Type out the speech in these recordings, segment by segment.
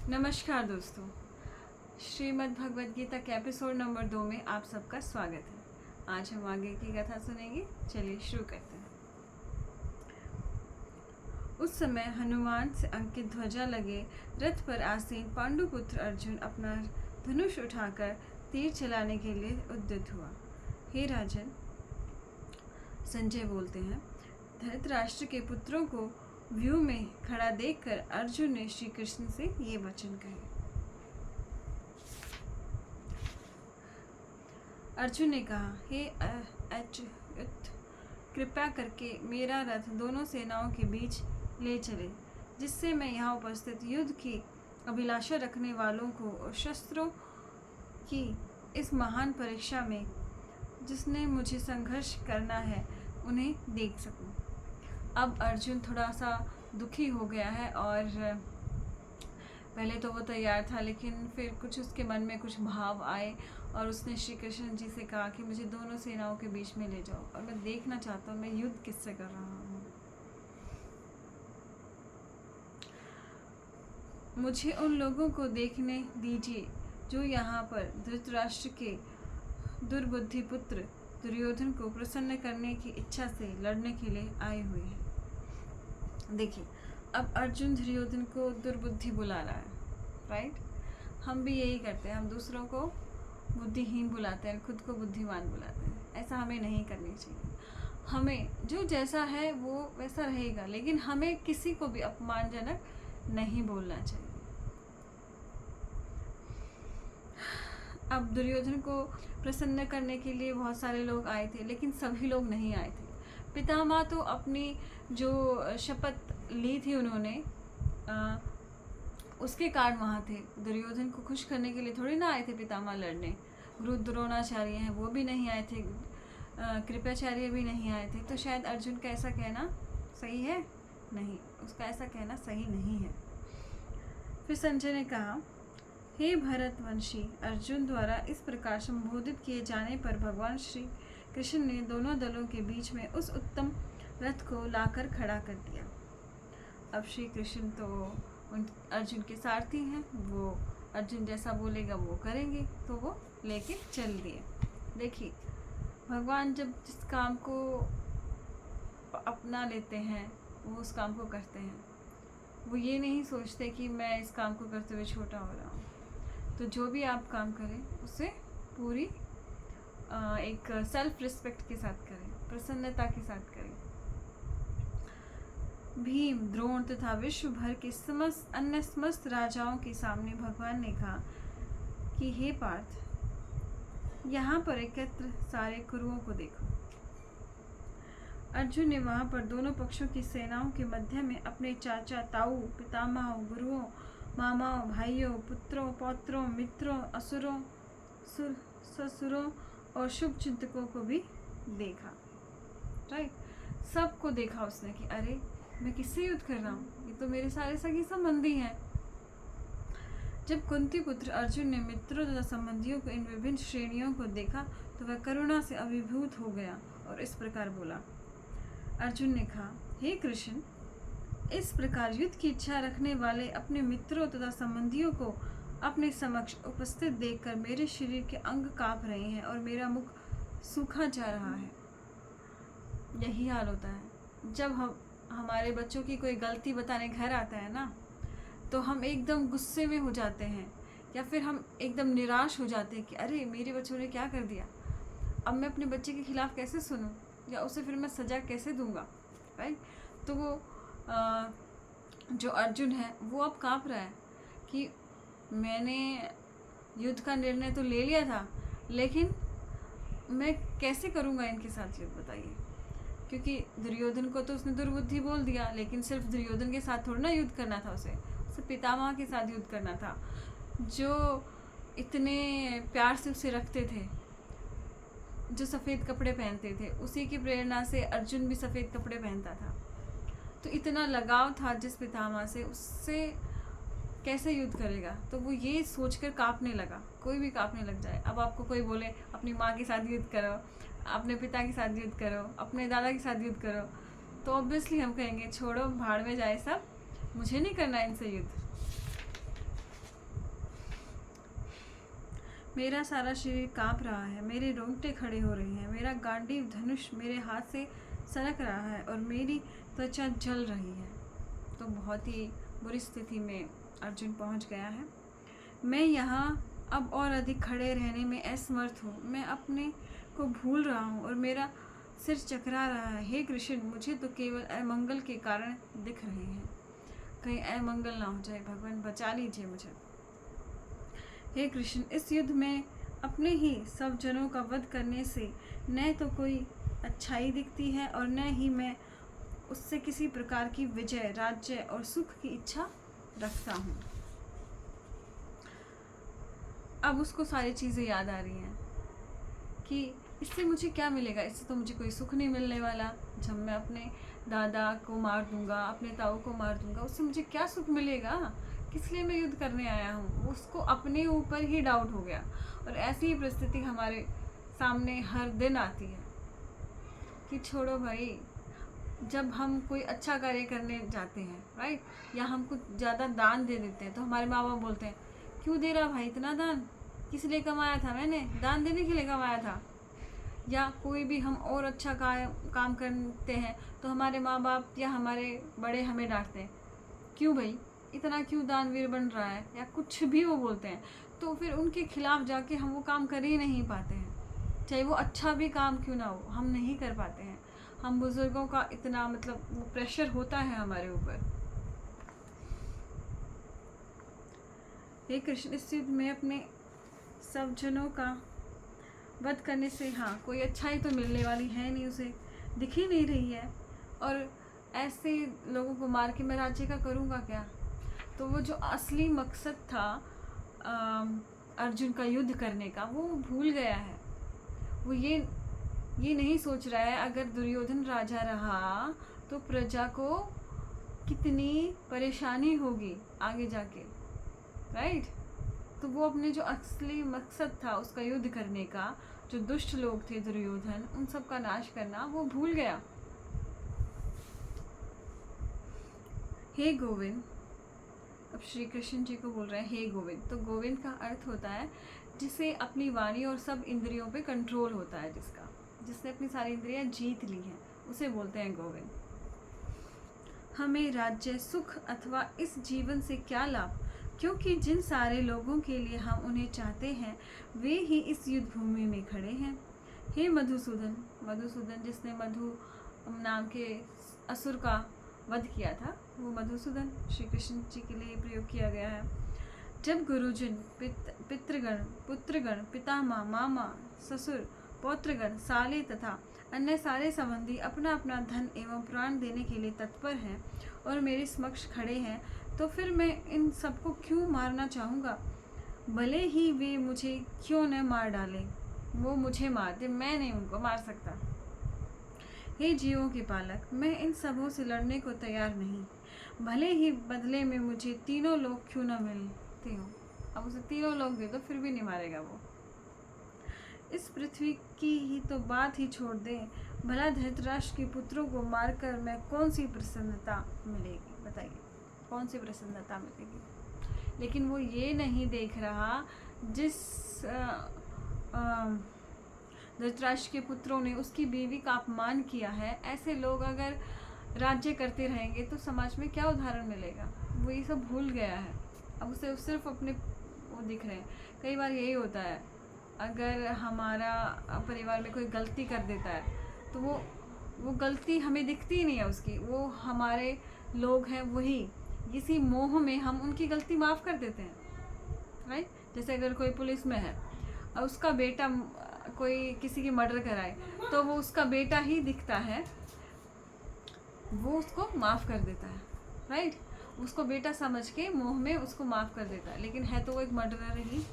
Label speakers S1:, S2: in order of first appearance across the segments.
S1: नमस्कार दोस्तों, श्रीमद् भगवद गीता के एपिसोड नंबर 2 में आप सबका स्वागत है। आज हम आगे की कथा सुनेंगे। चलिए शुरू करते हैं। उस समय हनुमान से अंकित ध्वजा लगे रथ पर आसीन पांडुपुत्र अर्जुन अपना धनुष उठाकर तीर चलाने के लिए उद्यत हुआ। हे राजन, संजय बोलते हैं, धृतराष्ट्र के पुत्रों को व्यू में खड़ा देखकर अर्जुन ने श्री कृष्ण से ये वचन कहे। अर्जुन ने कहा, हे अच्युत, कृपया करके मेरा रथ दोनों सेनाओं के बीच ले चले, जिससे मैं यहाँ उपस्थित युद्ध की अभिलाषा रखने वालों को और शस्त्रों की इस महान परीक्षा में जिसने मुझे संघर्ष करना है उन्हें देख सकूं। अब अर्जुन थोड़ा सा दुखी हो गया है और पहले तो वो तैयार था, लेकिन फिर कुछ उसके मन में कुछ भाव आए और उसने श्री कृष्ण जी से कहा कि मुझे दोनों सेनाओं के बीच में ले जाओ और मैं देखना चाहता हूँ मैं युद्ध किससे कर रहा हूँ। मुझे उन लोगों को देखने दीजिए जो यहाँ पर धृतराष्ट्र के दुर्बुद्धि पुत्र दुर्योधन को प्रसन्न करने की इच्छा से लड़ने के लिए आए हुए हैं। देखिए, अब अर्जुन दुर्योधन को दुर्बुद्धि बुला रहा है, राइट। हम भी यही करते हैं, हम दूसरों को बुद्धिहीन बुलाते हैं, खुद को बुद्धिमान बुलाते हैं। ऐसा हमें नहीं करनी चाहिए। हमें जो जैसा है वो वैसा रहेगा, लेकिन हमें किसी को भी अपमानजनक नहीं बोलना चाहिए। अब दुर्योधन को प्रसन्न करने के लिए बहुत सारे लोग आए थे, लेकिन सभी लोग नहीं आए थे। पितामह तो अपनी जो शपथ ली थी उन्होंने उसके कारण वहाँ थे। दुर्योधन को खुश करने के लिए थोड़ी ना आए थे पितामह लड़ने। गुरु द्रोणाचार्य हैं, वो भी नहीं आए थे, कृपाचार्य भी नहीं आए थे। तो शायद अर्जुन का ऐसा कहना सही है नहीं, उसका ऐसा कहना सही नहीं है। फिर संजय ने कहा, हे भरतवंशी, अर्जुन द्वारा इस प्रकार संबोधित किए जाने पर भगवान श्री कृष्ण ने दोनों दलों के बीच में उस उत्तम रथ को लाकर खड़ा कर दिया। अब श्री कृष्ण तो उन अर्जुन के सारथी हैं, वो अर्जुन जैसा बोलेगा वो करेंगे, तो वो लेके चल दिए। देखिए, भगवान जब जिस काम को अपना लेते हैं वो उस काम को करते हैं। वो ये नहीं सोचते कि मैं इस काम को करते हुए छोटा हो रहा हूँ। तो जो भी आप काम करें उसे पूरी एक सेल्फ रिस्पेक्ट के साथ करें, प्रसन्नता के साथ करें। भीम, द्रोण तथा विश्व भर के समस्त राजाओं के सामने भगवान ने कहा कि हे पार्थ, यहाँ पर एकत्र सारे कुरुओं को देखो। अर्जुन ने वहाँ पर दोनों पक्षों की सेनाओं के मध्य में अपने चाचा, ताऊ, पितामहों, गुरुओं, मामाओं, भाइयों, पुत्रों, पौत्रों, मित्रों, असुरों, ससुरों और शुभ चिंतकों को भी देखा, राइट। सबको देखा उसने कि अरे मैं किससे युद्ध कर रहा हूँ, ये तो मेरे सारे सगे संबंधी हैं। जब कुंती पुत्र अर्जुन ने मित्रों तथा संबंधियों को इन विभिन्न श्रेणियों को देखा तो वह करुणा से अभिभूत हो गया और इस प्रकार बोला। अर्जुन ने कहा, हे कृष्ण, इस प्रकार युद्ध की इच्छा रखने वाले अपने मित्रों तथा संबंधियों को अपने समक्ष उपस्थित देखकर मेरे शरीर के अंग कांप रहे हैं और मेरा मुख सूखा जा रहा है। यही हाल होता है जब हमारे बच्चों की कोई गलती बताने घर आता है ना, तो हम एकदम गुस्से में हो जाते हैं या फिर हम एकदम निराश हो जाते हैं कि अरे मेरे बच्चों ने क्या कर दिया, अब मैं अपने बच्चे के खिलाफ कैसे सुनूं या उसे फिर मैं सजा कैसे दूंगा, राइट। तो वो जो अर्जुन है वो अब काँप रहा है कि मैंने युद्ध का निर्णय तो ले लिया था, लेकिन मैं कैसे करूँगा इनके साथ युद्ध, बताइए। क्योंकि दुर्योधन को तो उसने दुर्बुद्धि बोल दिया, लेकिन सिर्फ दुर्योधन के साथ थोड़ा ना युद्ध करना था, उसे पितामह के साथ युद्ध करना था, जो इतने प्यार से उसे रखते थे, जो सफ़ेद कपड़े पहनते थे। उसी की प्रेरणा से अर्जुन भी सफ़ेद कपड़े पहनता था। तो इतना लगाव था जिस पितामह से, उससे कैसे युद्ध करेगा। तो वो ये सोचकर काँपने लगा। कोई भी काँपने लग जाए। अब आपको कोई बोले अपनी माँ के साथ युद्ध करो, अपने पिता के साथ युद्ध करो, अपने दादा के साथ युद्ध करो, तो ऑब्वियसली हम कहेंगे छोड़ो, भाड़ में जाए सब, मुझे नहीं करना इनसे युद्ध। मेरा सारा शरीर कांप रहा है, मेरे रोंगटे खड़े हो रहे हैं, मेरा गांडीव धनुष मेरे हाथ से सरक रहा है और मेरी त्वचा जल रही है। तो बहुत ही बुरी स्थिति में अर्जुन पहुंच गया है। मैं यहाँ अब और अधिक खड़े रहने में असमर्थ हूँ। मैं अपने को भूल रहा हूँ और मेरा सिर चकरा रहा है। हे कृष्ण, मुझे तो केवल अमंगल के कारण दिख रहे हैं। कहीं अमंगल ना हो जाए, भगवान बचा लीजिए मुझे। हे कृष्ण, इस युद्ध में अपने ही सब जनों का वध करने से न तो कोई अच्छाई दिखती है और न ही मैं उससे किसी प्रकार की विजय, राज्य और सुख की इच्छा रखता हूँ। अब उसको सारी चीज़ें याद आ रही हैं कि इससे मुझे क्या मिलेगा। इससे तो मुझे कोई सुख नहीं मिलने वाला। जब मैं अपने दादा को मार दूंगा, अपने ताऊ को मार दूंगा, उससे मुझे क्या सुख मिलेगा। किस लिए मैं युद्ध करने आया हूँ। उसको अपने ऊपर ही डाउट हो गया। और ऐसी ही परिस्थिति हमारे सामने हर दिन आती है कि छोड़ो भाई, जब हम कोई अच्छा कार्य करने जाते हैं, राइट, या हम कुछ ज़्यादा दान दे देते हैं तो हमारे माँ बाप बोलते हैं, क्यों दे रहा भाई इतना दान, किस लिए कमाया था, मैंने दान देने के लिए कमाया था। या कोई भी हम और अच्छा काम करते हैं तो हमारे माँ बाप या हमारे बड़े हमें डांटते हैं, क्यों भाई इतना क्यों दानवीर बन रहा है, या कुछ भी वो बोलते हैं। तो फिर उनके खिलाफ जाके हम वो काम कर ही नहीं पाते हैं, चाहे वो अच्छा भी काम क्यों ना हो, हम नहीं कर पाते हैं। हम बुजुर्गों का इतना मतलब वो प्रेशर होता है हमारे ऊपर। हे कृष्ण, इस युद्ध में अपने सब जनों का वध करने से हाँ कोई अच्छाई तो मिलने वाली है नहीं, उसे दिख ही नहीं रही है। और ऐसे लोगों को मार के मैं राज्य का करूँगा क्या। तो वो जो असली मकसद था अर्जुन का युद्ध करने का, वो भूल गया है। वो ये नहीं सोच रहा है अगर दुर्योधन राजा रहा तो प्रजा को कितनी परेशानी होगी आगे जाके, राइट। तो वो अपने जो असली मकसद था उसका युद्ध करने का, जो दुष्ट लोग थे दुर्योधन, उन सब का नाश करना, वो भूल गया। हे गोविंद, अब श्री कृष्ण जी को बोल रहे हैं हे गोविंद। तो गोविंद का अर्थ होता है जिसे अपनी वाणी और सब इंद्रियों पे कंट्रोल होता है, जिसने अपनी सारी इंद्रियां जीत ली हैं, उसे बोलते हैं गोविंद। हमें राज्य, सुख अथवा इस जीवन से क्या लाभ, क्योंकि जिन सारे लोगों के लिए हम उन्हें चाहते हैं वे ही इस युद्ध भूमि में खड़े हैं। हे मधुसूदन, मधुसूदन जिसने मधु नाम के असुर का वध किया था, वो मधुसूदन श्री कृष्ण जी के लिए प्रयोग किया गया है। जब गुरुजन, पितृगण, पुत्रगण, पितामह, मामा, ससुर, पौत्रगण, साले तथा अन्य सारे संबंधी अपना अपना धन एवं प्राण देने के लिए तत्पर हैं और मेरे समक्ष खड़े हैं, तो फिर मैं इन सबको क्यों मारना चाहूँगा। भले ही वे मुझे क्यों न मार डालें, वो मुझे मार दे, मैं नहीं उनको मार सकता। हे जीवों के पालक, मैं इन सबों से लड़ने को तैयार नहीं, भले ही बदले में मुझे तीनों लोग क्यों न मिलते हों। अब उसे तीनों लोग दे दो फिर भी नहीं मारेगा वो। इस पृथ्वी की ही तो बात ही छोड़ दें, भला धृतराष्ट्र के पुत्रों को मारकर मैं कौन सी प्रसन्नता मिलेगी, बताइए कौन सी प्रसन्नता मिलेगी। लेकिन वो ये नहीं देख रहा, जिस धृतराष्ट्र के पुत्रों ने उसकी बीवी का अपमान किया है, ऐसे लोग अगर राज्य करते रहेंगे तो समाज में क्या उदाहरण मिलेगा। वो ये सब भूल गया है। अब उसे सिर्फ अपने वो दिख रहे हैं। कई बार यही होता है, अगर हमारा परिवार में कोई गलती कर देता है तो वो गलती हमें दिखती ही नहीं है उसकी, वो हमारे लोग हैं वही, इसी मोह में हम उनकी गलती माफ़ कर देते हैं, राइट। जैसे अगर कोई पुलिस में है और उसका बेटा कोई किसी की मर्डर कराए तो वो उसका बेटा ही दिखता है, वो उसको माफ़ कर देता है, राइट। उसको बेटा समझ के मोह में उसको माफ़ कर देता है, लेकिन है तो वो एक मर्डरर ही।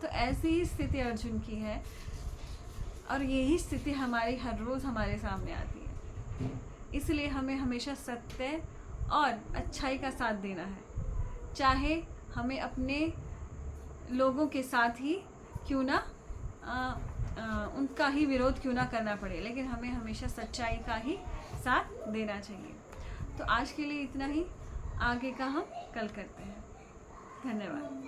S1: तो ऐसी ही स्थिति अर्जुन की है और यही स्थिति हमारी हर रोज़ हमारे सामने आती है। इसलिए हमें हमेशा सत्य और अच्छाई का साथ देना है, चाहे हमें अपने लोगों के साथ ही क्यों ना उनका ही विरोध क्यों ना करना पड़े, लेकिन हमें हमेशा सच्चाई का ही साथ देना चाहिए। तो आज के लिए इतना ही, आगे का हम कल करते हैं। धन्यवाद।